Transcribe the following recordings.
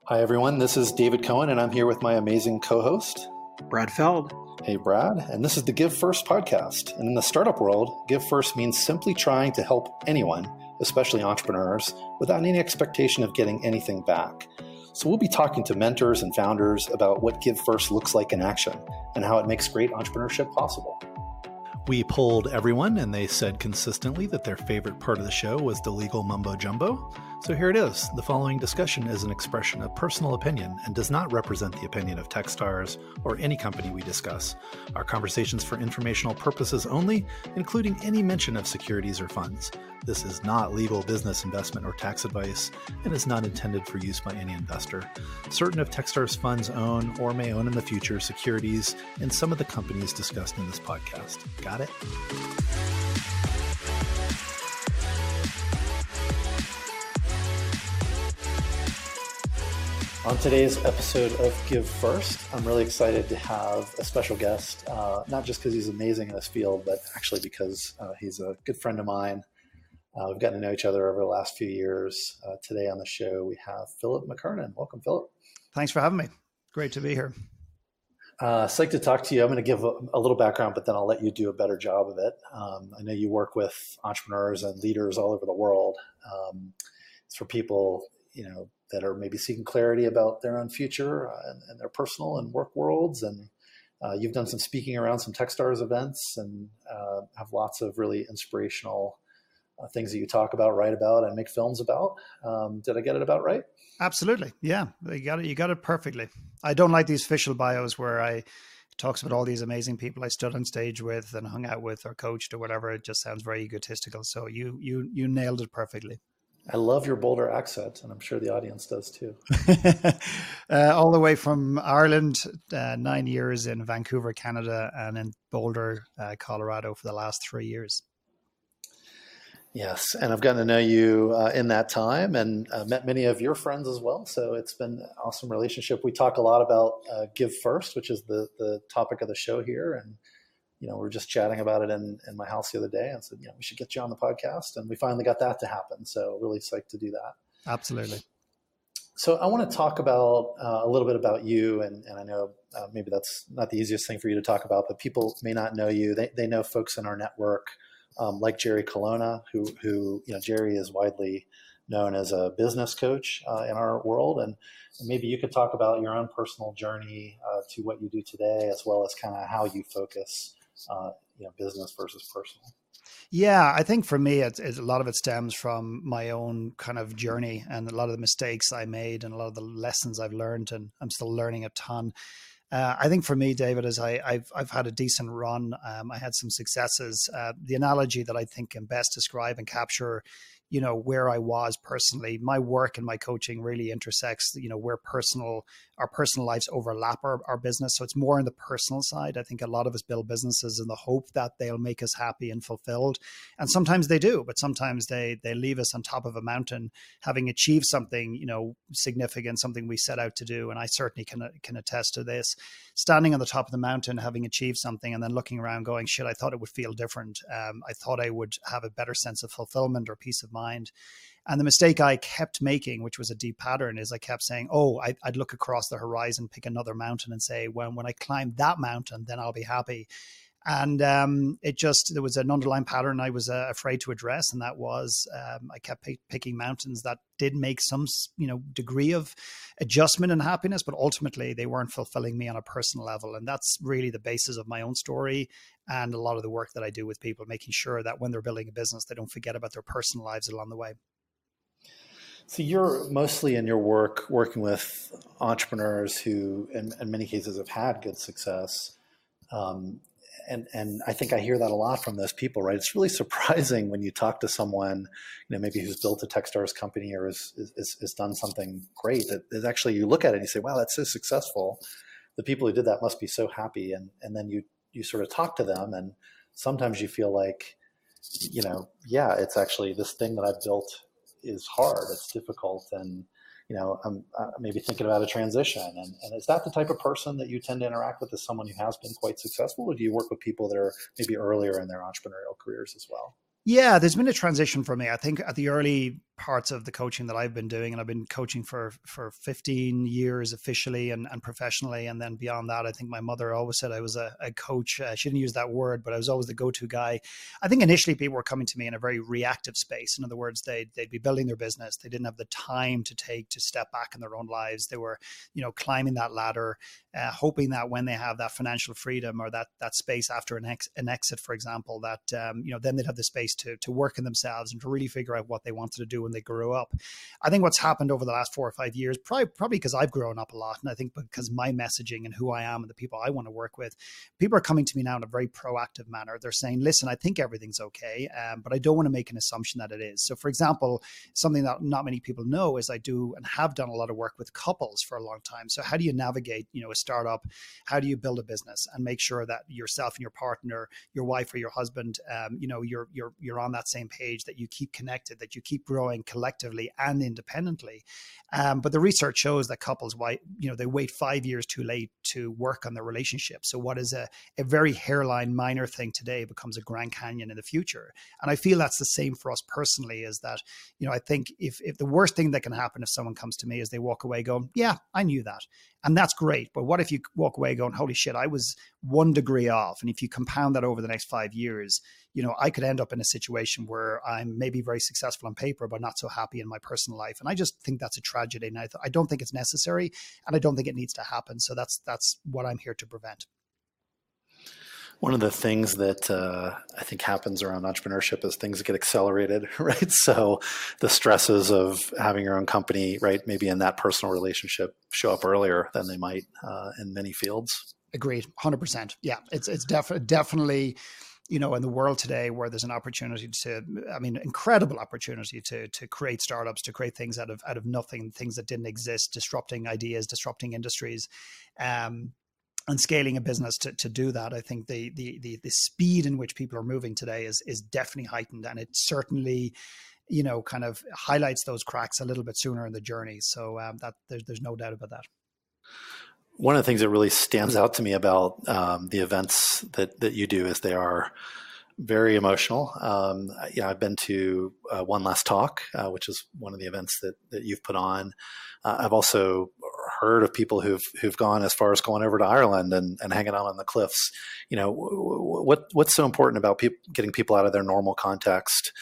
Hi, everyone. This is David Cohen, and I'm here with my amazing co-host, Brad Feld. Hey, Brad. And this is the Give First podcast. And in the startup world, Give First means simply trying to help anyone, especially entrepreneurs, without any expectation of getting anything back. So we'll be talking to mentors and founders about what Give First looks like in action and how it makes great entrepreneurship possible. We polled everyone, and they said consistently that their favorite part of the show was the legal mumbo jumbo. So here it is. The following discussion is an expression of personal opinion and does not represent the opinion of Techstars or any company we discuss. Our conversations for informational purposes only, including any mention of securities or funds. This is not legal, business, investment, or tax advice and is not intended for use by any investor. Certain of Techstars funds own or may own in the future securities in some of the companies discussed in this podcast. Got it? On today's episode of Give First, I'm really excited to have a special guest, not just because he's amazing in this field, but actually because he's a good friend of mine. We've gotten to know each other over the last few years. Today on the show, we have Phillip McKernan. Welcome, Phillip. Thanks for having me. Great to be here. It's like to talk to you. I'm going to give a little background, but then I'll let you do a better job of it. I know you work with entrepreneurs and leaders all over the world. It's for people, that are maybe seeking clarity about their own future and their personal and work worlds. And you've done some speaking around some Techstars events and have lots of really inspirational things that you talk about, write about, and make films about. Did I get it about right? Absolutely. Yeah, you got it perfectly. I don't like these official bios where it talks about all these amazing people I stood on stage with and hung out with or coached or whatever. It just sounds very egotistical. So you nailed it perfectly. I love your Boulder accent, and I'm sure the audience does too. All the way from Ireland, 9 years in Vancouver, Canada, and in Boulder, Colorado for the last 3 years. Yes, and I've gotten to know you in that time and met many of your friends as well. So it's been an awesome relationship. We talk a lot about Give First, which is the topic of the show here. And, we were just chatting about it in my house the other day and said, we should get you on the podcast. And we finally got that to happen. So really psyched to do that. Absolutely. So I want to talk about a little bit about you. And I know maybe that's not the easiest thing for you to talk about, but people may not know you. They know folks in our network like Jerry Colonna, who Jerry is widely known as a business coach in our world. And maybe you could talk about your own personal journey to what you do today, as well as kind of how you focus business versus personal. Yeah, I think for me, a lot of it stems from my own kind of journey and a lot of the mistakes I made and a lot of the lessons I've learned, and I'm still learning a ton. I think for me, David, is I've had a decent run. I had some successes. The analogy that I think can best describe and capture, where I was personally, my work and my coaching really intersects, where our personal lives overlap our business. So it's more on the personal side. I think a lot of us build businesses in the hope that they'll make us happy and fulfilled. And sometimes they do, but sometimes they leave us on top of a mountain, having achieved something, significant, something we set out to do. And I certainly can attest to this. Standing on the top of the mountain, having achieved something, and then looking around going, shit, I thought it would feel different. I thought I would have a better sense of fulfillment or peace of mind. And the mistake I kept making, which was a deep pattern, is I kept saying, I'd look across the horizon, pick another mountain and say, when I climb that mountain, then I'll be happy. And there was an underlying pattern I was afraid to address. And that was, I kept picking mountains that did make some, degree of adjustment and happiness, but ultimately they weren't fulfilling me on a personal level. And that's really the basis of my own story and a lot of the work that I do with people, making sure that when they're building a business, they don't forget about their personal lives along the way. So you're mostly in your work working with entrepreneurs who, in many cases, have had good success. And I think I hear that a lot from those people, right? It's really surprising when you talk to someone, maybe who's built a Techstars company or has done something great. That is actually, you look at it and you say, wow, that's so successful. The people who did that must be so happy. And then you sort of talk to them, and sometimes you feel like, it's actually this thing that I've built is hard. It's difficult. And, I'm maybe thinking about a transition. And is that the type of person that you tend to interact with as someone who has been quite successful? Or do you work with people that are maybe earlier in their entrepreneurial careers as well? Yeah, there's been a transition for me. I think at the early parts of the coaching that I've been doing, and I've been coaching for 15 years officially and professionally. And then beyond that, I think my mother always said I was a coach. She didn't use that word, but I was always the go-to guy. I think initially people were coming to me in a very reactive space. In other words, they'd be building their business. They didn't have the time to take to step back in their own lives. They were, climbing that ladder, hoping that when they have that financial freedom or that space after an exit, for example, that, then they'd have the space to work in themselves and to really figure out what they wanted to do when they grew up. I think what's happened over the last 4 or 5 years, probably because I've grown up a lot, and I think because my messaging and who I am and the people I want to work with, people are coming to me now in a very proactive manner. They're saying, listen, I think everything's okay, but I don't want to make an assumption that it is. So for example, something that not many people know is I do and have done a lot of work with couples for a long time. So how do you navigate, a startup? How do you build a business and make sure that yourself and your partner, your wife or your husband, you're on that same page, that you keep connected, that you keep growing collectively and independently. But the research shows that couples, they wait 5 years too late to work on their relationship. So what is a very hairline minor thing today becomes a Grand Canyon in the future. And I feel that's the same for us personally, is that, I think if the worst thing that can happen if someone comes to me is they walk away going, yeah, I knew that. And that's great. But what if you walk away going, holy shit, I was 1 degree off. And if you compound that over the next 5 years, I could end up in a situation where I'm maybe very successful on paper, but not so happy in my personal life. And I just think that's a tragedy. And I don't think it's necessary, and I don't think it needs to happen. So that's what I'm here to prevent. One of the things that I think happens around entrepreneurship is things get accelerated, right? So the stresses of having your own company, right, maybe in that personal relationship show up earlier than they might in many fields. Agreed, 100%. Yeah, it's definitely, in the world today where there's an opportunity incredible opportunity to create startups, to create things out of nothing, things that didn't exist, disrupting ideas, disrupting industries. And scaling a business to do that, I think the speed in which people are moving today is definitely heightened, and it certainly, kind of highlights those cracks a little bit sooner in the journey. So that there's no doubt about that. One of the things that really stands out to me about the events that you do is they are very emotional. I've been to One Last Talk, which is one of the events that you've put on. I've also heard of people who've gone as far as going over to Ireland and hanging out on the cliffs. What's so important about getting people out of their normal context?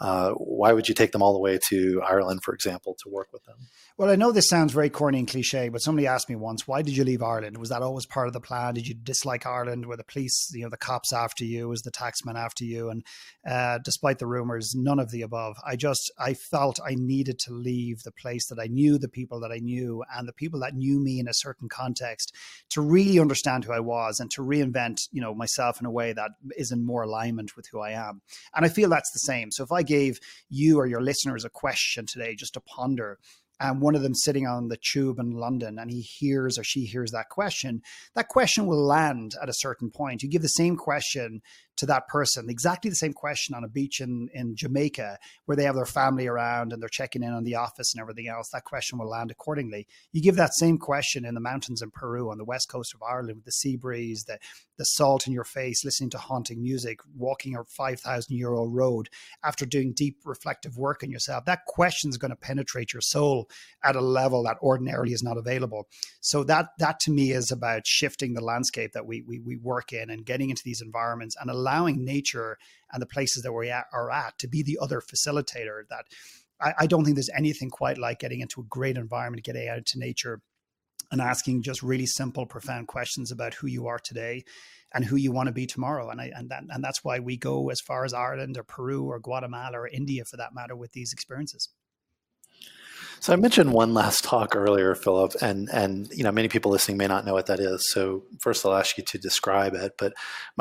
Why would you take them all the way to Ireland, for example, to work with them? Well, I know this sounds very corny and cliche, but somebody asked me once, why did you leave Ireland? Was that always part of the plan? Did you dislike Ireland? Were the police, the cops after you? Was the taxman after you? And despite the rumors, none of the above. I felt I needed to leave the place that I knew, the people that I knew, and the people that knew me in a certain context, to really understand who I was and to reinvent, myself in a way that is in more alignment with who I am. And I feel that's the same. So if I gave you or your listeners a question today just to ponder, and one of them sitting on the tube in London, and he hears or she hears that question will land at a certain point. You give the same question to that person, exactly the same question on a beach in Jamaica, where they have their family around and they're checking in on the office and everything else. That question will land accordingly. You give that same question in the mountains in Peru, on the west coast of Ireland, with the sea breeze, the salt in your face, listening to haunting music, walking a 5,000-year-old road after doing deep reflective work on yourself. That question is going to penetrate your soul at a level that ordinarily is not available. So that to me is about shifting the landscape that we work in and getting into these environments and allowing nature and the places that we are at to be the other facilitator. That I don't think there's anything quite like getting into a great environment, getting out into nature and asking just really simple, profound questions about who you are today and who you want to be tomorrow. And that's why we go as far as Ireland or Peru or Guatemala or India, for that matter, with these experiences. So I mentioned One Last Talk earlier, Philip, and many people listening may not know what that is. So first I'll ask you to describe it, but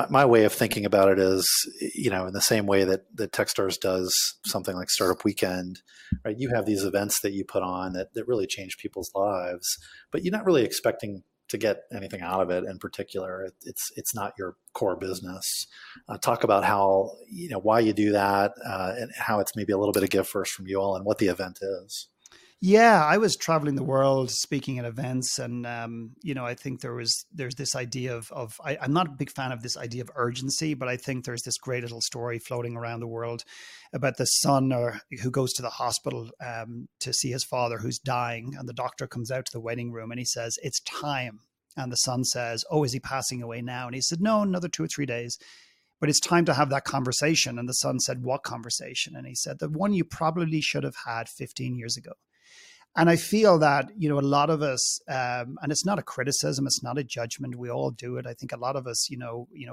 my way of thinking about it is, in the same way that Techstars does something like Startup Weekend, right? You have these events that you put on that really change people's lives, but you're not really expecting to get anything out of it in particular. It's not your core business. Talk about how, why you do that, and how it's maybe a little bit of give first from you all and what the event is. Yeah, I was traveling the world speaking at events, and I think there's this idea of I'm not a big fan of this idea of urgency, but I think there's this great little story floating around the world about the son who goes to the hospital to see his father who's dying, and the doctor comes out to the waiting room and he says, "It's time." And the son says, "Oh, is he passing away now?" And he said, "No, another 2 or 3 days. But it's time to have that conversation." And the son said, "What conversation?" And he said, "The one you probably should have had 15 years ago." And I feel that, a lot of us, and it's not a criticism, it's not a judgment. We all do it. I think a lot of us,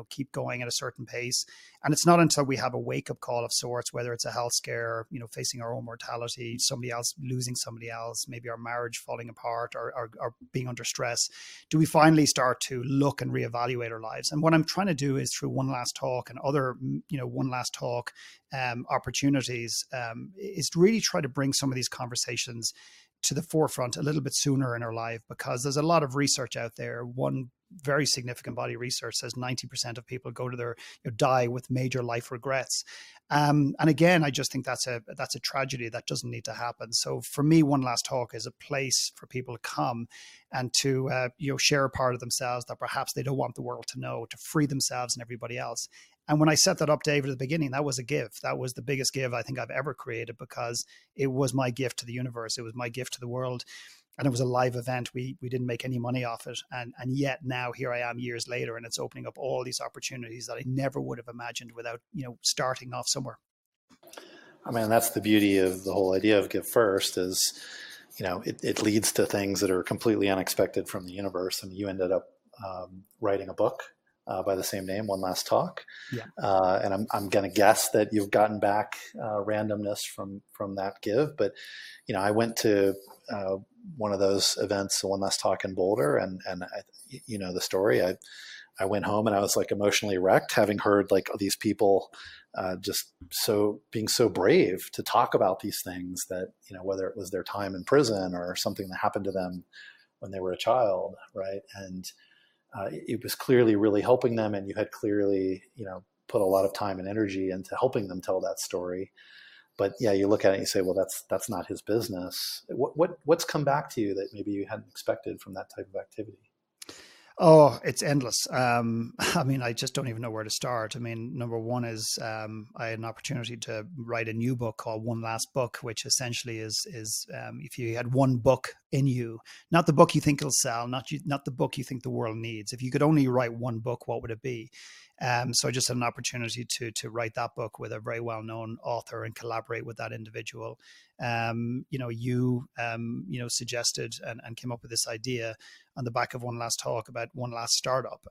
keep going at a certain pace. And it's not until we have a wake up call of sorts, whether it's a health scare, facing our own mortality, somebody else losing somebody else, maybe our marriage falling apart or being under stress, do we finally start to look and reevaluate our lives. And what I'm trying to do is through One Last Talk and other, One Last Talk opportunities, is to really try to bring some of these conversations to the forefront a little bit sooner in our life, because there's a lot of research out there. One very significant body of research says 90% of people go to their die with major life regrets. And again, I just think that's a tragedy that doesn't need to happen. So for me, One Last Talk is a place for people to come and to share a part of themselves that perhaps they don't want the world to know, to free themselves and everybody else. And when I set that up, David, at the beginning, that was a gift. That was the biggest give I think I've ever created, because it was my gift to the universe. It was my gift to the world. And it was a live event. We didn't make any money off it. And yet now here I am years later, and it's opening up all these opportunities that I never would have imagined without, starting off somewhere. I mean, that's the beauty of the whole idea of Give First is, it leads to things that are completely unexpected from the universe. And you ended up writing a book by the same name, One Last Talk. Yeah. And I'm going to guess that you've gotten back randomness from that give. But, I went to one of those events, One Last Talk in Boulder, and the story. I went home and I was like emotionally wrecked, having heard like these people just being so brave to talk about these things that, whether it was their time in prison or something that happened to them when they were a child, right? And it was clearly really helping them, and you had clearly, put a lot of time and energy into helping them tell that story. But yeah, you look at it and you say, well, that's not his business. What's come back to you that maybe you hadn't expected from that type of activity? Oh, it's endless. I mean, I just don't even know where to start. I mean, number one is I had an opportunity to write a new book called One Last Book, which essentially is if you had one book in you, not the book you think will sell, not the book you think the world needs. If you could only write one book, what would it be? So I just had an opportunity to write that book with a very well-known author and collaborate with that individual. You suggested and came up with this idea on the back of One Last Talk about one last startup.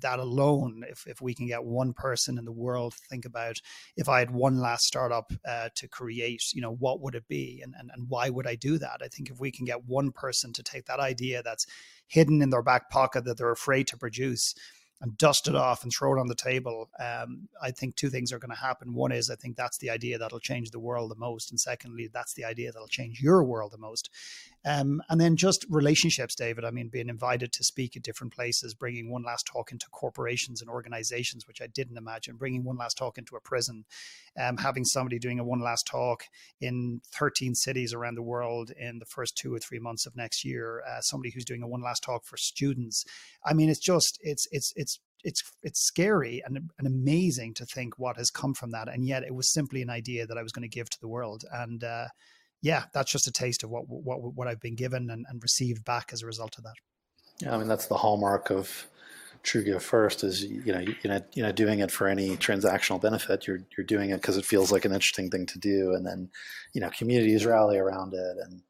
That alone, if we can get one person in the world to think about, if I had one last startup to create, what would it be, and why would I do that? I think if we can get one person to take that idea that's hidden in their back pocket that they're afraid to produce and dust it off and throw it on the table, I think two things are going to happen. One is, I think that's the idea that'll change the world the most. And secondly, that's the idea that'll change your world the most. And then just relationships, David. I mean, being invited to speak at different places, bringing One Last Talk into corporations and organizations, which I didn't imagine, bringing One Last Talk into a prison, having somebody doing a One Last Talk in 13 cities around the world in the first 2 or 3 months of next year, somebody who's doing a One Last Talk for students. I mean, it's scary and amazing to think what has come from that. And yet it was simply an idea that I was going to give to the world. And that's just a taste of what I've been given and received back as a result of that. Yeah, I mean, that's the hallmark of True Give First is, you're not doing it for any transactional benefit. You're doing it because it feels like an interesting thing to do. And then, communities rally around it. And,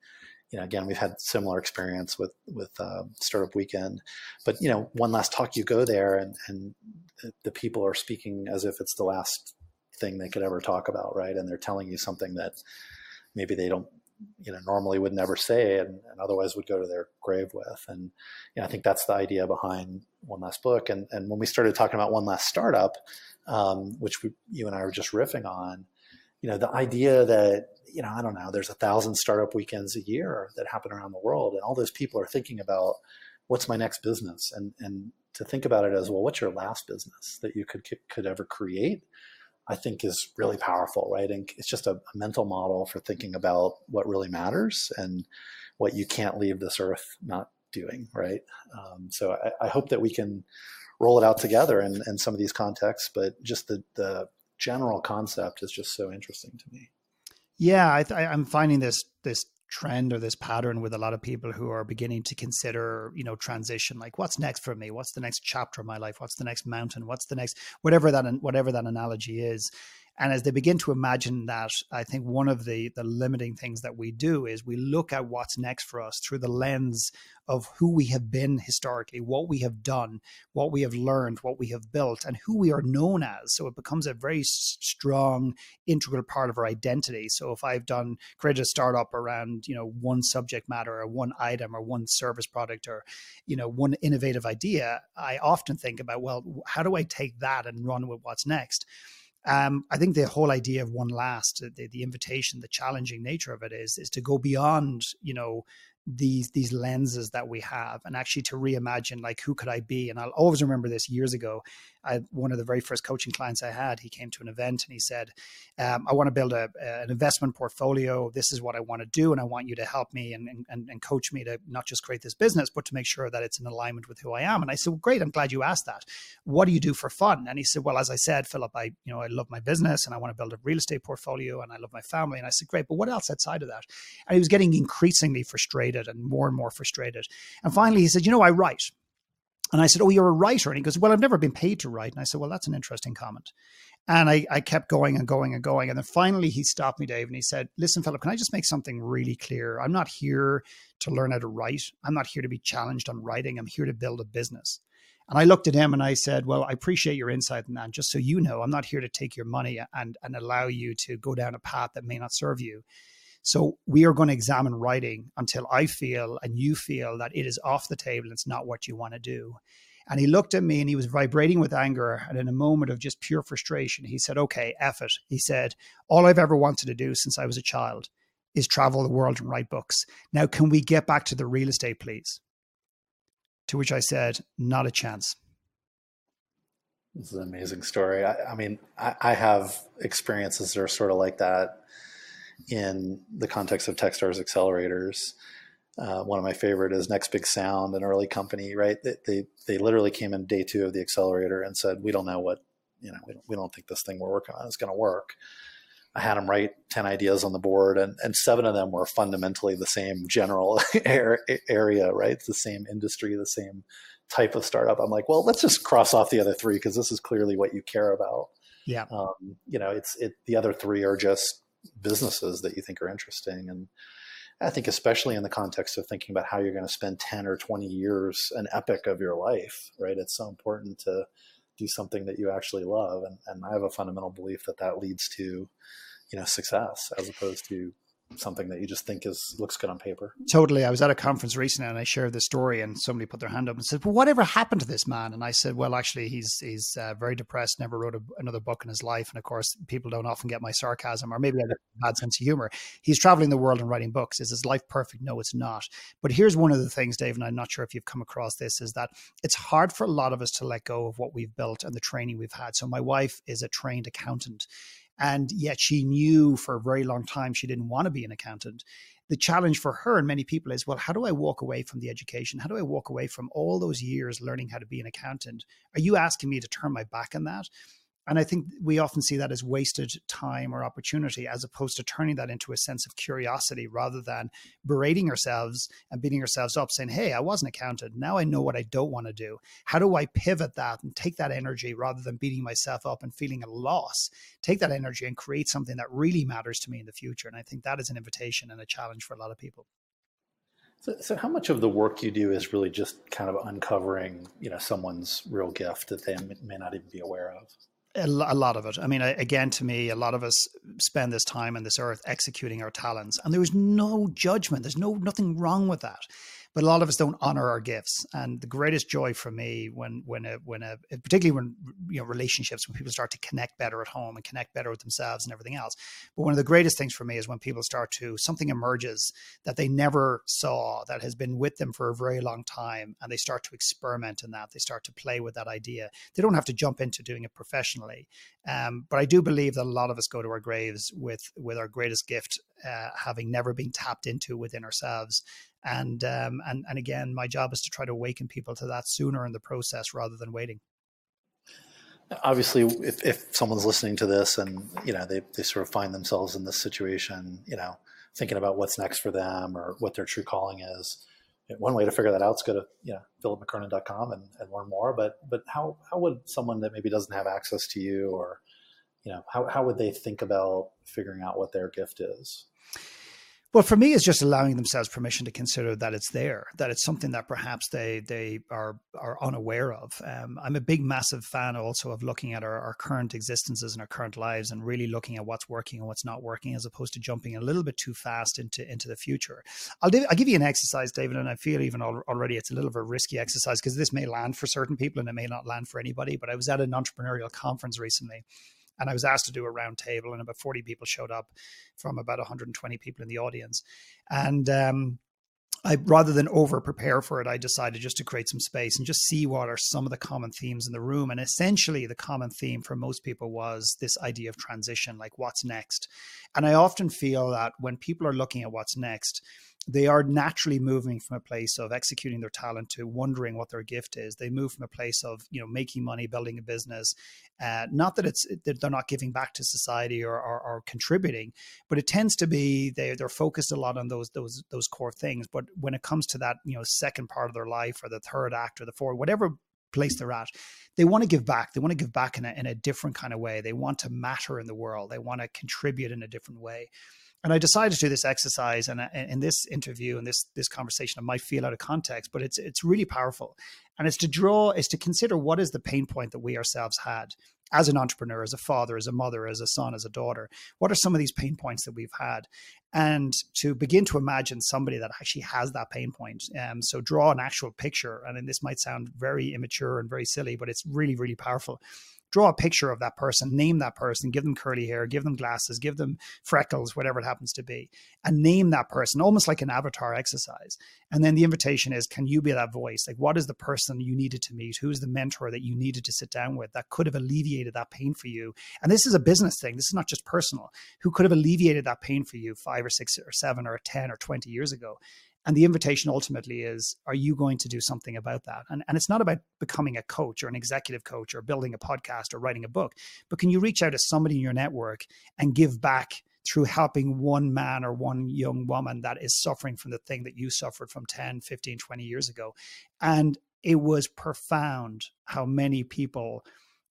again, we've had similar experience with Startup Weekend, but, One Last Talk, you go there and the people are speaking as if it's the last thing they could ever talk about. Right. And they're telling you something that maybe they don't, normally would never say and otherwise would go to their grave with. And, I think that's the idea behind One Last Book. And when we started talking about One Last Startup, which you and I were just riffing on, the idea that, I don't know, there's 1,000 startup weekends a year that happen around the world. And all those people are thinking about what's my next business, and to think about it as, well, what's your last business that you could ever create? I think is really powerful, right? And it's just a mental model for thinking about what really matters and what you can't leave this earth not doing, right? So I hope that we can roll it out together in some of these contexts, but just the general concept is just so interesting to me. Yeah, I'm finding this trend or this pattern with a lot of people who are beginning to consider, transition. Like, what's next for me? What's the next chapter of my life? What's the next mountain? What's the next whatever that analogy is? And as they begin to imagine that, I think one of the limiting things that we do is we look at what's next for us through the lens of who we have been historically, what we have done, what we have learned, what we have built, and who we are known as. So it becomes a very strong, integral part of our identity. So if I've created a startup around, one subject matter or one item or one service product or, one innovative idea, I often think about, well, how do I take that and run with what's next? I think the whole idea of one last, the invitation, the challenging nature of it is to go beyond, these lenses that we have and actually to reimagine, like, who could I be? And I'll always remember this years ago. One of the very first coaching clients I had, he came to an event and he said, I want to build an investment portfolio. This is what I want to do. And I want you to help me and coach me to not just create this business, but to make sure that it's in alignment with who I am. And I said, well, great. I'm glad you asked that. What do you do for fun? And he said, well, as I said, Philip, I love my business and I want to build a real estate portfolio and I love my family. And I said, great, but what else outside of that? And he was getting increasingly frustrated and more frustrated. And finally he said, I write. And I said, oh, you're a writer? And he goes, well, I've never been paid to write. And I said, well, that's an interesting comment. And I kept going and going and going. And then finally he stopped me, Dave, and he said, listen, Philip, can I just make something really clear? I'm not here to learn how to write. I'm not here to be challenged on writing. I'm here to build a business. And I looked at him and I said, well, I appreciate your insight in that. And just so you know, I'm not here to take your money and allow you to go down a path that may not serve you. So we are going to examine writing until I feel and you feel that it is off the table and it's not what you want to do. And he looked at me and he was vibrating with anger. And in a moment of just pure frustration, he said, okay, F it. He said, all I've ever wanted to do since I was a child is travel the world and write books. Now, can we get back to the real estate, please? To which I said, not a chance. This is an amazing story. I have experiences that are sort of like that in the context of Techstars accelerators. One of my favorite is Next Big Sound, an early company, right? They literally came in day 2 of the accelerator and said, we don't know what, we don't think this thing we're working on is going to work. I had them write 10 ideas on the board and 7 of them were fundamentally the same general area, right? It's the same industry, the same type of startup. I'm like, well, let's just cross off the other 3 because this is clearly what you care about. Yeah. The other 3 are just businesses that you think are interesting. And I think especially in the context of thinking about how you're going to spend 10 or 20 years, an epic of your life, right? It's so important to do something that you actually love. And I have a fundamental belief that leads to, success as opposed to something that you just think looks good on paper. Totally. I was at a conference recently and I shared this story and somebody put their hand up and said, well, whatever happened to this man? And I said, well, actually he's very depressed, never wrote another book in his life. And of course, people don't often get my sarcasm, or maybe I have a bad sense of humor. He's traveling the world and writing books. Is his life perfect? No, it's not. But here's one of the things, Dave, and I'm not sure if you've come across this, is that it's hard for a lot of us to let go of what we've built and the training we've had. So my wife is a trained accountant. And yet she knew for a very long time she didn't want to be an accountant. The challenge for her and many people is, well, how do I walk away from the education? How do I walk away from all those years learning how to be an accountant? Are you asking me to turn my back on that? And I think we often see that as wasted time or opportunity, as opposed to turning that into a sense of curiosity rather than berating ourselves and beating ourselves up saying, hey, I was an accountant. Now I know what I don't want to do. How do I pivot that and take that energy rather than beating myself up and feeling a loss? Take that energy and create something that really matters to me in the future. And I think that is an invitation and a challenge for a lot of people. So how much of the work you do is really just kind of uncovering, someone's real gift that they may not even be aware of? A lot of it. I mean, again, to me, a lot of us spend this time on this earth executing our talents, and there's no judgment. There's nothing wrong with that. but a lot of us don't honor our gifts. And the greatest joy for me particularly when, relationships, when people start to connect better at home and connect better with themselves and everything else. But one of the greatest things for me is when people something emerges that they never saw, that has been with them for a very long time, and they start to experiment in that. They start to play with that idea. They don't have to jump into doing it professionally. But I do believe that a lot of us go to our graves with our greatest gift, having never been tapped into within ourselves. And again, my job is to try to awaken people to that sooner in the process rather than waiting. Obviously, if someone's listening to this and, they sort of find themselves in this situation, thinking about what's next for them or what their true calling is, one way to figure that out is go to, phillipmckernan.com and learn more. But how would someone that maybe doesn't have access to you, or, how would they think about figuring out what their gift is? Well, for me, it's just allowing themselves permission to consider that it's there, that it's something that perhaps they are unaware of. I'm a big, massive fan also of looking at our current existences and our current lives and really looking at what's working and what's not working, as opposed to jumping a little bit too fast into the future. I'll give you an exercise, David, and I feel even already it's a little bit of a risky exercise because this may land for certain people and it may not land for anybody. But I was at an entrepreneurial conference recently, and I was asked to do a round table, and about 40 people showed up from about 120 people in the audience. And rather than over prepare for it, I decided just to create some space and just see what are some of the common themes in the room. And essentially the common theme for most people was this idea of transition, like what's next. And I often feel that when people are looking at what's next, they are naturally moving from a place of executing their talent to wondering what their gift is. They move from a place of, making money, building a business. Not that they're not giving back to society or contributing, but it tends to be they're focused a lot on those core things. But when it comes to that, second part of their life or the third act or the fourth, whatever place they're at, they want to give back. They want to give back in a different kind of way. They want to matter in the world. They want to contribute in a different way. And I decided to do this exercise, and in this interview and this conversation, it might feel out of context, but it's really powerful. And it's to consider what is the pain point that we ourselves had as an entrepreneur, as a father, as a mother, as a son, as a daughter. What are some of these pain points that we've had? And to begin to imagine somebody that actually has that pain point. So draw an actual picture. And then this might sound very immature and very silly, but it's really, really powerful. Draw a picture of that person, name that person, give them curly hair, give them glasses, give them freckles, whatever it happens to be, and name that person, almost like an avatar exercise. And then the invitation is, can you be that voice? Like, what is the person you needed to meet? Who's the mentor that you needed to sit down with that could have alleviated that pain for you? And this is a business thing. This is not just personal. Who could have alleviated that pain for you 5 or 6 or 7 or 10 or 20 years ago? And the invitation ultimately is, are you going to do something about that? And it's not about becoming a coach or an executive coach or building a podcast or writing a book, but can you reach out to somebody in your network and give back through helping one man or one young woman that is suffering from the thing that you suffered from 10, 15, 20 years ago? And it was profound how many people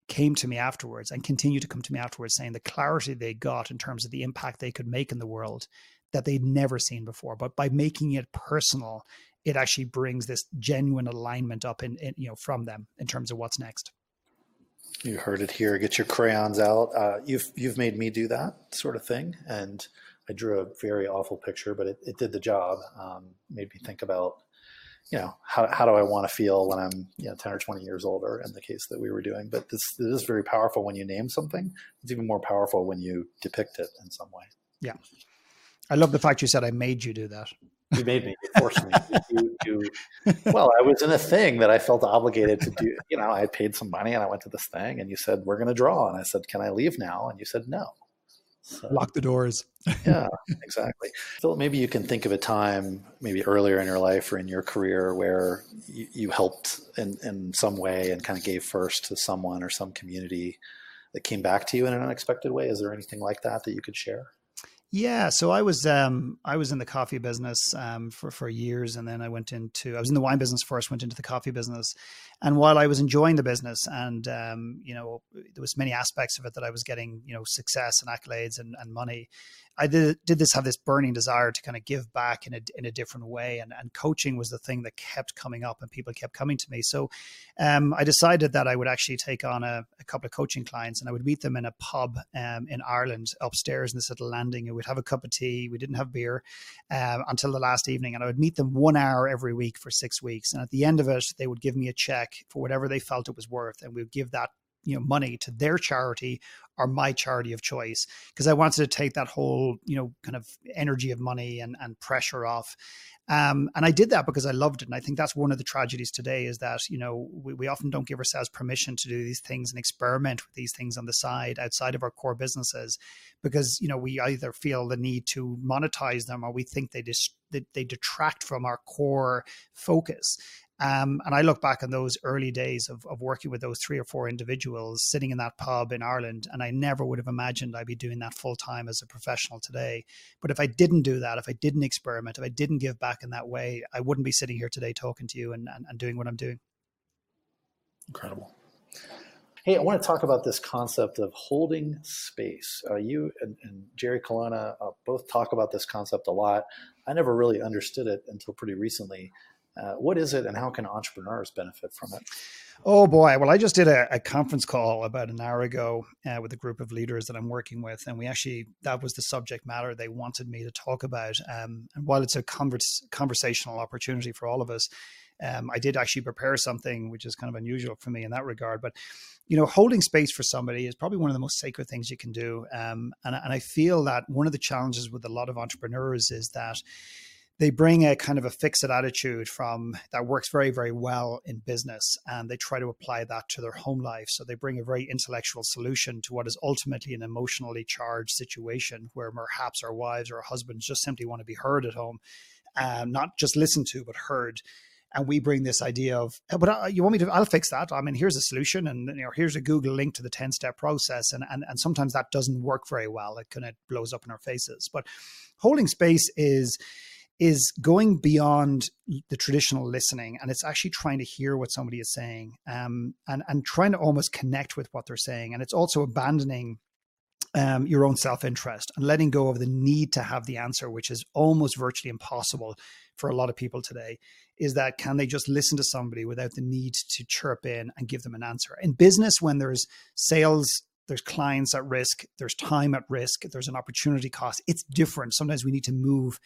came to me afterwards and continue to come to me afterwards saying the clarity they got in terms of the impact they could make in the world that they'd never seen before. But by making it personal, it actually brings this genuine alignment up in from them in terms of what's next. You heard it here. Get your crayons out. You've made me do that sort of thing. And I drew a very awful picture, but it did the job. Made me think about, how do I want to feel when I'm 10 or 20 years older in the case that we were doing. But this is very powerful when you name something. It's even more powerful when you depict it in some way. Yeah. I love the fact you said I made you do that. You made me. You forced me. Well, I was in a thing that I felt obligated to do. I had paid some money and I went to this thing and you said, we're going to draw. And I said, can I leave now? And you said, no. So, lock the doors. Yeah, exactly. Phil, maybe you can think of a time maybe earlier in your life or in your career where you helped in some way and kind of gave first to someone or some community that came back to you in an unexpected way. Is there anything like that you could share? Yeah, so I was in the coffee business for years, and then I was in the wine business first, went into the coffee business, and while I was enjoying the business, and there was many aspects of it that I was getting success and accolades and money, I did this have this burning desire to kind of give back in a different way. And coaching was the thing that kept coming up and people kept coming to me. So I decided that I would actually take on a couple of coaching clients, and I would meet them in a pub in Ireland upstairs in this little landing, and we'd have a cup of tea. We didn't have beer until the last evening. And I would meet them 1 hour every week for 6 weeks. And at the end of it, they would give me a check for whatever they felt it was worth. And we would give that money to their charity or my charity of choice, because I wanted to take that whole, kind of energy of money and pressure off. And I did that because I loved it. And I think that's one of the tragedies today is that, we often don't give ourselves permission to do these things and experiment with these things on the side outside of our core businesses, because, we either feel the need to monetize them or we think they detract from our core focus. And I look back on those early days of working with those 3 or 4 individuals sitting in that pub in Ireland, and I never would have imagined I'd be doing that full time as a professional today. But if I didn't do that, if I didn't experiment, if I didn't give back in that way, I wouldn't be sitting here today talking to you and doing what I'm doing. Incredible. Hey, I want to talk about this concept of holding space. You and Jerry Colonna both talk about this concept a lot. I never really understood it until pretty recently. What is it and how can entrepreneurs benefit from it? Oh boy. Well, I just did a conference call about an hour ago with a group of leaders that I'm working with. And that was the subject matter they wanted me to talk about. And while it's a conversational opportunity for all of us, I did actually prepare something which is kind of unusual for me in that regard. But, holding space for somebody is probably one of the most sacred things you can do. And I feel that one of the challenges with a lot of entrepreneurs is that they bring a kind of a fix-it attitude that works very, very well in business, and they try to apply that to their home life. So they bring a very intellectual solution to what is ultimately an emotionally charged situation where perhaps our wives or our husbands just simply want to be heard at home, not just listened to, but heard. And we bring this idea of, but you want me to, I'll fix that. I mean, here's a solution, and here's a Google link to the 10-step process. And sometimes that doesn't work very well. It kind of blows up in our faces. But holding space is going beyond the traditional listening, and it's actually trying to hear what somebody is saying, and trying to almost connect with what they're saying. And it's also abandoning your own self-interest and letting go of the need to have the answer, which is almost virtually impossible for a lot of people today. Is that, can they just listen to somebody without the need to chirp in and give them an answer? In business, when there's sales, there's clients at risk, there's time at risk, there's an opportunity cost. It's different. Sometimes we need to move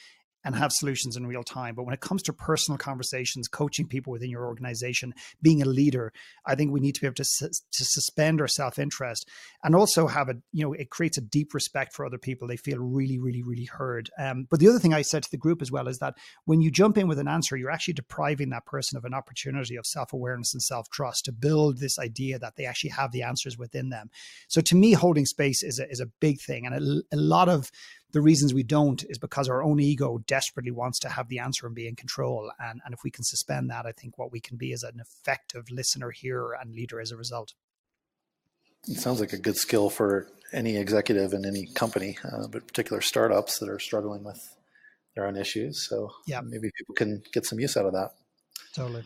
and have solutions in real time. But when it comes to personal conversations, coaching people within your organization, being a leader, I think we need to be able to suspend our self-interest and also have it creates a deep respect for other people. They feel really, really, really heard. But the other thing I said to the group as well is that when you jump in with an answer, you're actually depriving that person of an opportunity of self-awareness and self-trust to build this idea that they actually have the answers within them. So to me, holding space is a big thing. And a lot of the reasons we don't is because our own ego desperately wants to have the answer and be in control. And if we can suspend that, I think what we can be is an effective listener, hearer, and leader as a result. It sounds like a good skill for any executive in any company, but particular startups that are struggling with their own issues. So yeah, maybe people can get some use out of that. Totally.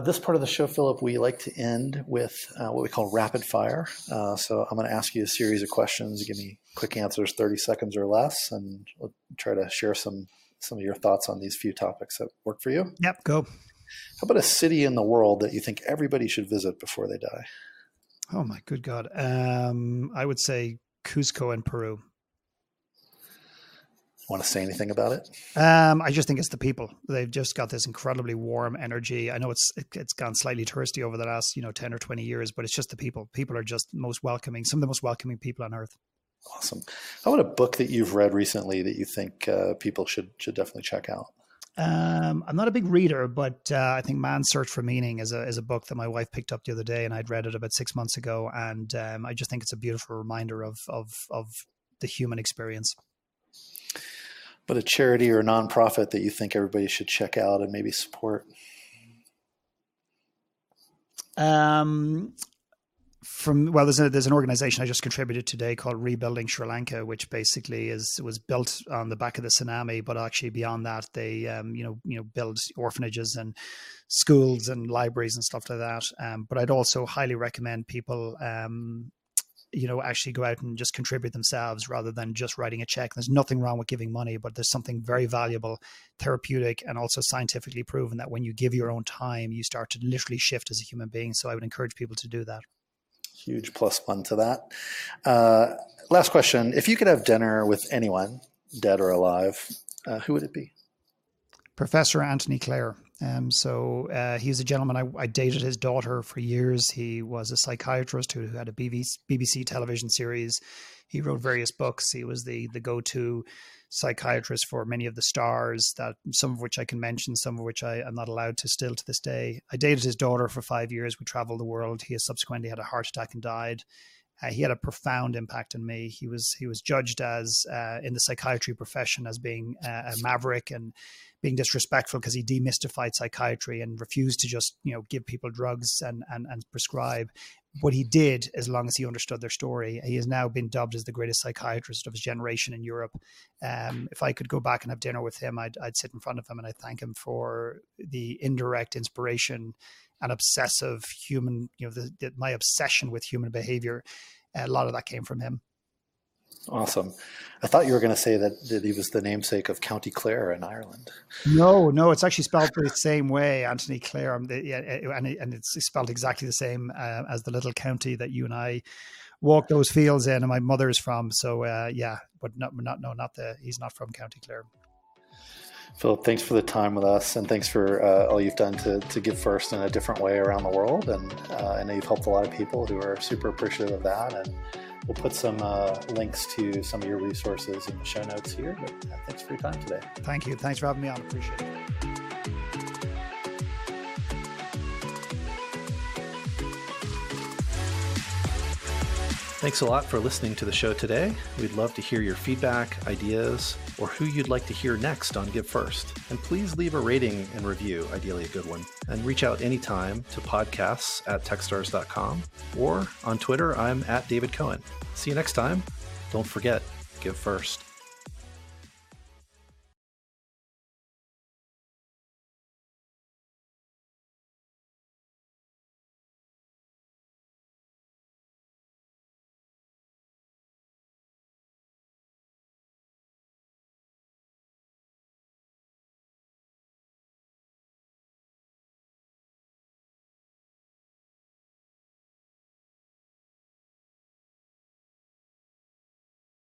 This part of the show, Philip, we like to end with what we call rapid fire. So I'm going to ask you a series of questions. You give me quick answers, 30 seconds or less, and we'll try to share some of your thoughts on these few topics that work for you. Yep, go. How about a city in the world that you think everybody should visit before they die? Oh, my good God. I would say Cusco in Peru. Want to say anything about it? I just think it's the people. They've just got this incredibly warm energy. I know it's gone slightly touristy over the last 10 or 20 years, but it's just the people. People are just most welcoming. Some of the most welcoming people on earth. Awesome. How about a book that you've read recently that you think people should definitely check out? I'm not a big reader, but I think Man's Search for Meaning is a book that my wife picked up the other day, and I'd read it about 6 months ago, and I just think it's a beautiful reminder of the human experience. But a charity or a nonprofit that you think everybody should check out and maybe support? There's an organization I just contributed today called Rebuilding Sri Lanka, which basically was built on the back of the tsunami, but actually beyond that, they build orphanages and schools and libraries and stuff like that. But I'd also highly recommend people actually go out and just contribute themselves rather than just writing a check. There's nothing wrong with giving money, but there's something very valuable, therapeutic, and also scientifically proven that when you give your own time, you start to literally shift as a human being. So I would encourage people to do that. Huge +1 to that. Last question. If you could have dinner with anyone, dead or alive, who would it be? Professor Anthony Clare. He's a gentleman, I dated his daughter for years. He was a psychiatrist who had a BBC television series. He wrote various books. He was the go-to psychiatrist for many of the stars, that some of which I can mention, some of which I'm not allowed to still to this day. I dated his daughter for 5 years. We traveled the world. He has subsequently had a heart attack and died. He had a profound impact on me. He was judged as in the psychiatry profession as being a maverick and being disrespectful because he demystified psychiatry and refused to just give people drugs and prescribe. What he did, as long as he understood their story, he has now been dubbed as the greatest psychiatrist of his generation in Europe. If I could go back and have dinner with him, I'd sit in front of him and I'd thank him for the indirect inspiration and obsessive human, my obsession with human behavior. A lot of that came from him. Awesome. I thought you were going to say that he was the namesake of County Clare in Ireland. No, it's actually spelled the same way, Anthony Clare, and it's spelled exactly the same as the little county that you and I walk those fields in, and my mother is from. So he's not from County Clare. Phillip, thanks for the time with us, and thanks for all you've done to give first in a different way around the world. And I know you've helped a lot of people who are super appreciative of that. And we'll put some links to some of your resources in the show notes here. But thanks for your time today. Thank you. Thanks for having me on. Appreciate it. Thanks a lot for listening to the show today. We'd love to hear your feedback, ideas, or who you'd like to hear next on Give First. And please leave a rating and review, ideally a good one. And reach out anytime to podcasts@techstars.com, or on Twitter, I'm @David Cohen. See you next time. Don't forget, give first.